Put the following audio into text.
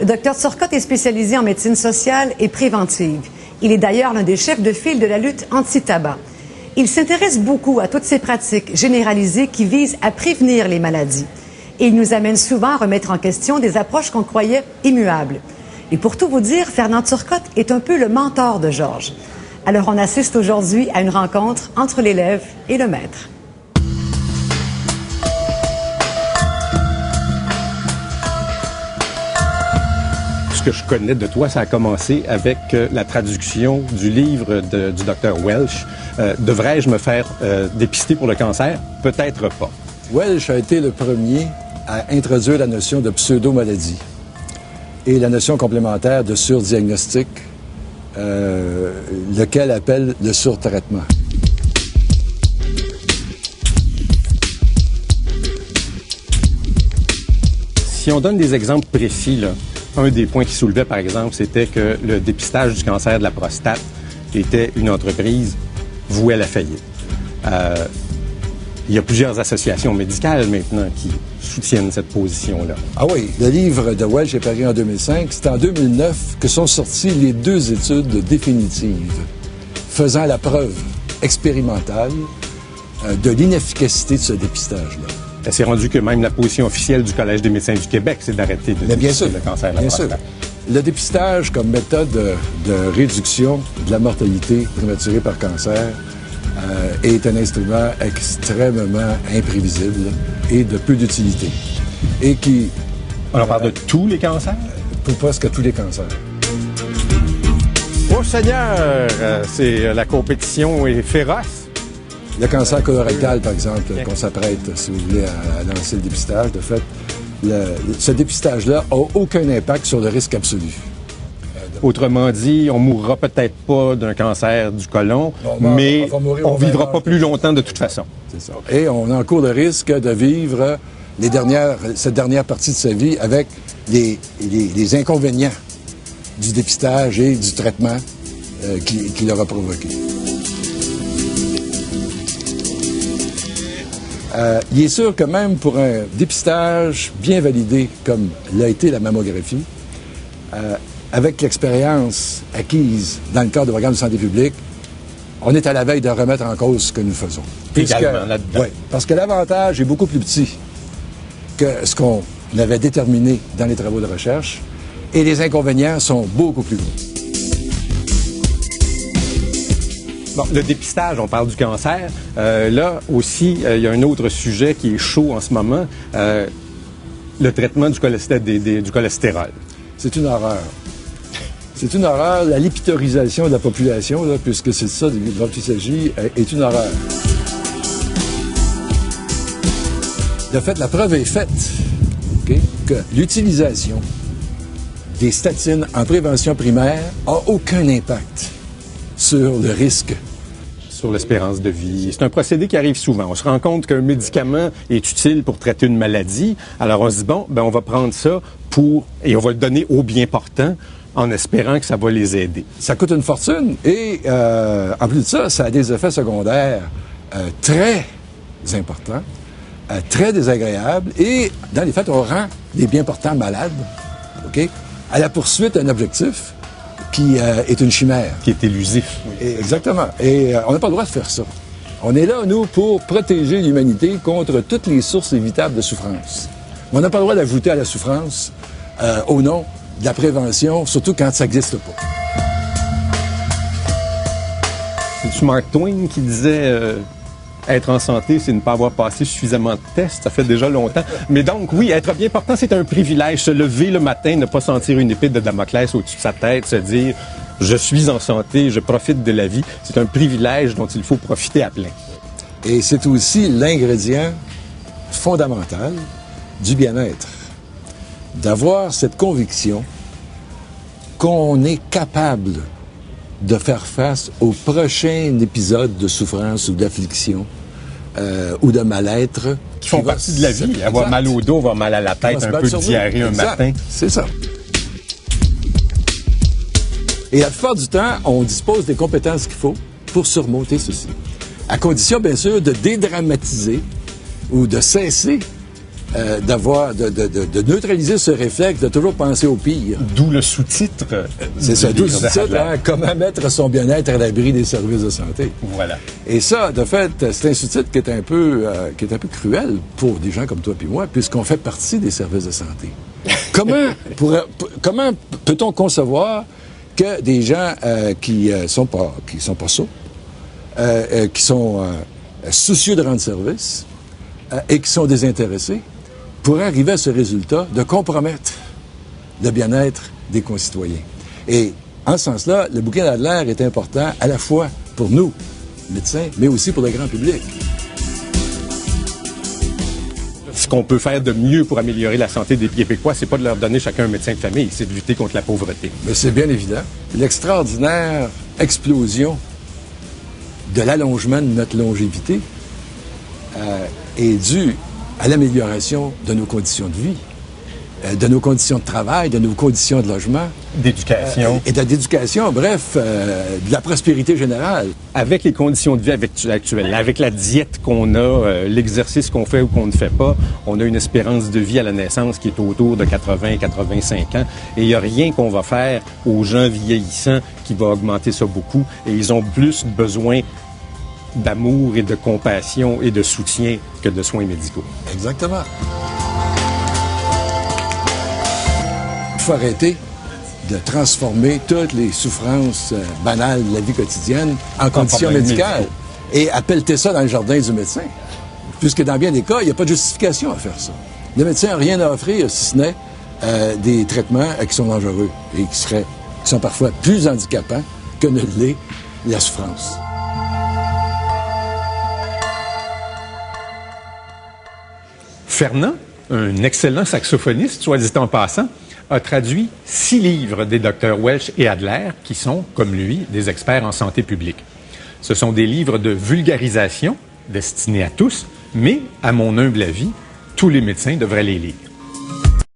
Le Dr Turcotte est spécialisé en médecine sociale et préventive. Il est d'ailleurs l'un des chefs de file de la lutte anti-tabac. Il s'intéresse beaucoup à toutes ces pratiques généralisées qui visent à prévenir les maladies. Et il nous amène souvent à remettre en question des approches qu'on croyait immuables. Et pour tout vous dire, Fernand Turcotte est un peu le mentor de Georges. Alors on assiste aujourd'hui à une rencontre entre l'élève et le maître. Ce que je connais de toi, ça a commencé avec la traduction du livre du docteur Welch. Devrais-je me faire dépister pour le cancer? Peut-être pas. Welch a été le premier à introduire la notion de pseudo-maladie et la notion complémentaire de surdiagnostic, lequel appelle le surtraitement. Si on donne des exemples précis, là, un des points qui soulevait, par exemple, c'était que le dépistage du cancer de la prostate était une entreprise vouée à la faillite. Il y a plusieurs associations médicales maintenant qui soutiennent cette position-là. Ah oui, le livre de Welch est paru en 2005. C'est en 2009 que sont sorties les deux études définitives faisant la preuve expérimentale de l'inefficacité de ce dépistage-là. C'est rendu que même la position officielle du Collège des médecins du Québec, c'est d'arrêter de dépister le cancer de la prostate. Le dépistage comme méthode de réduction de la mortalité prématurée par cancer est un instrument extrêmement imprévisible et de peu d'utilité. Et qui... On parle de tous les cancers? Pour presque tous les cancers. Oh Seigneur! La compétition est féroce. Le cancer colorectal, par exemple, qu'on s'apprête, si vous voulez, à lancer le dépistage, de fait, ce dépistage-là n'a aucun impact sur le risque absolu. Autrement dit, on mourra peut-être pas d'un cancer du côlon, mais on vivra pas plus longtemps de toute façon. C'est ça. Et on encourt le risque de vivre cette dernière partie de sa vie avec les inconvénients du dépistage et du traitement qu'il aura provoqué. Il est sûr que même pour un dépistage bien validé, comme l'a été la mammographie, avec l'expérience acquise dans le cadre du programme de santé publique, on est à la veille de remettre en cause ce que nous faisons. Également là-dedans. Oui, parce que l'avantage est beaucoup plus petit que ce qu'on avait déterminé dans les travaux de recherche et les inconvénients sont beaucoup plus gros. Bon, le dépistage, on parle du cancer. Là aussi, il y a un autre sujet qui est chaud en ce moment, le traitement du cholestérol. C'est une horreur. C'est une horreur. La lipitorisation de la population, là, puisque c'est ça dont il s'agit, est une horreur. De fait, la preuve est faite que l'utilisation des statines en prévention primaire n'a aucun impact sur le risque. Sur l'espérance de vie. C'est un procédé qui arrive souvent. On se rend compte qu'un médicament est utile pour traiter une maladie. Alors on se dit, bon, on va prendre ça et on va le donner aux bien portants en espérant que ça va les aider. Ça coûte une fortune et en plus de ça, ça a des effets secondaires très importants, très désagréables et dans les faits, on rend les bien portants malades, à la poursuite d'un objectif qui est une chimère. Qui est élusif. Oui. Exactement. Et on n'a pas le droit de faire ça. On est là, nous, pour protéger l'humanité contre toutes les sources évitables de souffrance. Mais on n'a pas le droit d'ajouter à la souffrance au nom de la prévention, surtout quand ça n'existe pas. C'est-tu Mark Twain qui disait être en santé, c'est ne pas avoir passé suffisamment de tests. Ça fait déjà longtemps. Mais donc, oui, être bien portant, c'est un privilège. Se lever le matin, ne pas sentir une épée de Damoclès au-dessus de sa tête, se dire « je suis en santé, je profite de la vie », c'est un privilège dont il faut profiter à plein. Et c'est aussi l'ingrédient fondamental du bien-être. D'avoir cette conviction qu'on est capable de faire face au prochain épisode de souffrance ou d'affliction ou de mal-être. Qui font partie de la vie. Avoir mal au dos, avoir mal à la tête, un peu de diarrhée un matin. C'est ça. Et la plupart du temps, on dispose des compétences qu'il faut pour surmonter ceci. À condition, bien sûr, de dédramatiser ou de cesser de neutraliser ce réflexe de toujours penser au pire. D'où le sous-titre. C'est ça, d'où le sous-titre, hein, comment mettre son bien-être à l'abri des services de santé. Voilà. Et ça, de fait, c'est un sous-titre qui est un peu cruel pour des gens comme toi et moi, puisqu'on fait partie des services de santé. Comment peut-on concevoir que des gens qui sont pas sots, qui sont soucieux de rendre service et qui sont désintéressés, pourraient arriver à ce résultat de compromettre le bien-être des concitoyens. Et en ce sens-là, le bouquin d'Adler est important à la fois pour nous, médecins, mais aussi pour le grand public. Ce qu'on peut faire de mieux pour améliorer la santé des Québécois, c'est pas de leur donner chacun un médecin de famille, c'est de lutter contre la pauvreté. Mais c'est bien évident. L'extraordinaire explosion de l'allongement de notre longévité est due à l'amélioration de nos conditions de vie, de nos conditions de travail, de nos conditions de logement. D'éducation. Et d'éducation, bref, de la prospérité générale. Avec les conditions de vie actuelles, avec la diète qu'on a, l'exercice qu'on fait ou qu'on ne fait pas, on a une espérance de vie à la naissance qui est autour de 80-85 ans. Et il n'y a rien qu'on va faire aux gens vieillissants qui va augmenter ça beaucoup. Et ils ont plus besoin d'amour et de compassion et de soutien que de soins médicaux. Exactement. Il faut arrêter de transformer toutes les souffrances banales de la vie quotidienne en conditions médicales. Et appelle-t ça dans le jardin du médecin. Puisque dans bien des cas, il n'y a pas de justification à faire ça. Le médecin n'a rien à offrir, si ce n'est des traitements qui sont dangereux et qui sont parfois plus handicapants que ne l'est la souffrance. Fernand, un excellent saxophoniste, soit dit en passant, a traduit 6 livres des docteurs Welch et Adler, qui sont, comme lui, des experts en santé publique. Ce sont des livres de vulgarisation destinés à tous, mais, à mon humble avis, tous les médecins devraient les lire.